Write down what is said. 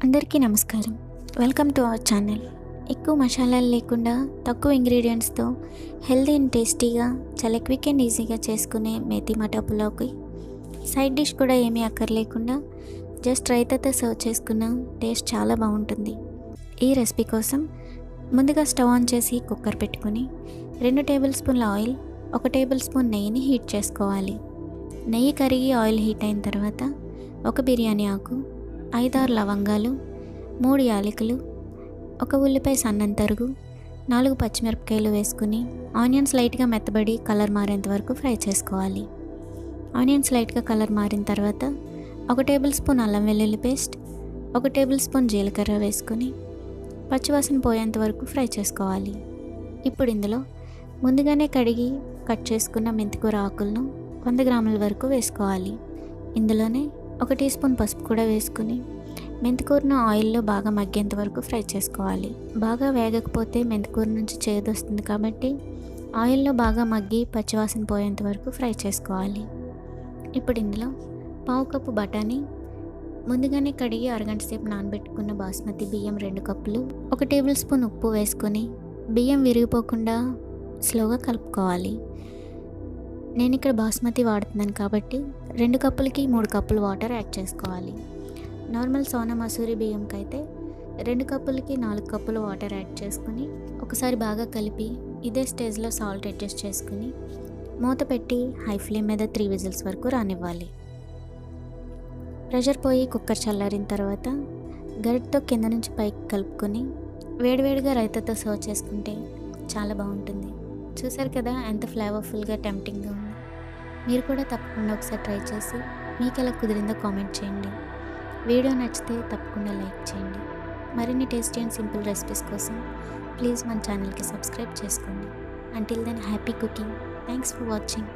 అందరికీ నమస్కారం. Welcome to our channel. ఎక్కువ మసాలాలు లేకుండా తక్కువ ఇంగ్రీడియంట్స్తో హెల్తీ అండ్ టేస్టీగా చాలా క్విక్ అండ్ ఈజీగా చేసుకునే మేతి మటా పులావ్కి సైడ్ డిష్ కూడా ఏమీ అక్కర్లేకుండా జస్ట్ రైతాతో సర్వ్ చేసుకున్న టేస్ట్ చాలా బాగుంటుంది. ఈ రెసిపీ కోసం ముందుగా స్టవ్ ఆన్ చేసి కుక్కర్ పెట్టుకుని 2 టేబుల్ స్పూన్ల ఆయిల్, 1 టేబుల్ స్పూన్ నెయ్యిని హీట్ చేసుకోవాలి. నెయ్యి కరిగి ఆయిల్ హీట్ అయిన తర్వాత 1 బిర్యానీ ఆకు, 5-6 లవంగాలు, 3 యాలకులు, 1 ఉల్లిపాయ సన్నం తరుగు, 4 పచ్చిమిరపకాయలు వేసుకుని ఆనియన్స్ లైట్గా మెత్తబడి కలర్ మారేంత వరకు ఫ్రై చేసుకోవాలి. ఆనియన్స్ లైట్గా కలర్ మారిన తర్వాత 1 టేబుల్ స్పూన్ అల్లం వెల్లుల్లి పేస్ట్, 1 టేబుల్ స్పూన్ జీలకర్ర వేసుకుని పచ్చివాసన పోయేంత వరకు ఫ్రై చేసుకోవాలి. ఇప్పుడు ఇందులో ముందుగానే కడిగి కట్ చేసుకున్న మెంతికూర ఆకులను 100 గ్రాముల వరకు వేసుకోవాలి. ఇందులోనే 1 టీ స్పూన్ పసుపు కూడా వేసుకుని మెంతికూరను ఆయిల్లో బాగా మగ్గేంత వరకు ఫ్రై చేసుకోవాలి. బాగా వేగకపోతే మెంతికూర నుంచి చేదు వస్తుంది కాబట్టి ఆయిల్లో బాగా మగ్గి పచ్చివాసన పోయేంత వరకు ఫ్రై చేసుకోవాలి. ఇప్పుడు ఇందులో 1/2 కప్పు బఠానీ, ముందుగానే కడిగి అరగంట సేపు నానబెట్టుకున్న బాస్మతి బియ్యం 2 కప్పులు, 1 టేబుల్ స్పూన్ ఉప్పు వేసుకొని బియ్యం విరిగిపోకుండా స్లోగా కలుపుకోవాలి. నేను ఇక్కడ బాస్మతి వాడుతున్నాను కాబట్టి 2 కప్పులకి 3 కప్పులు వాటర్ యాడ్ చేసుకోవాలి. నార్మల్ సోనా మసూరి బియ్యంకి అయితే 2 కప్పులకి 4 కప్పులు వాటర్ యాడ్ చేసుకుని ఒకసారి బాగా కలిపి ఇదే స్టేజ్లో సాల్ట్ అడ్జస్ట్ చేసుకుని మూత పెట్టి హై ఫ్లేమ్ మీద 3 విజిల్స్ వరకు రానివ్వాలి. ప్రెషర్ పోయి కుక్కర్ చల్లారిన తర్వాత గరిటతో కింద నుంచి పైకి కలుపుకొని వేడివేడిగా రైతాతో సర్వ్ చేసుకుంటే చాలా బాగుంటుంది. చూసారు కదా ఎంత ఫ్లేవర్ఫుల్గా టెంప్టింగ్గా ఉంది. మీరు కూడా తప్పకుండా ఒకసారి ట్రై చేసి మీకు ఎలా కుదిరిందో కామెంట్ చేయండి. వీడియో నచ్చితే తప్పకుండా లైక్ చేయండి. మరిన్ని టేస్టీ అండ్ సింపుల్ రెసిపీస్ కోసం ప్లీజ్ మన ఛానల్కి సబ్స్క్రైబ్ చేసుకోండి. Until then happy cooking. Thanks for watching.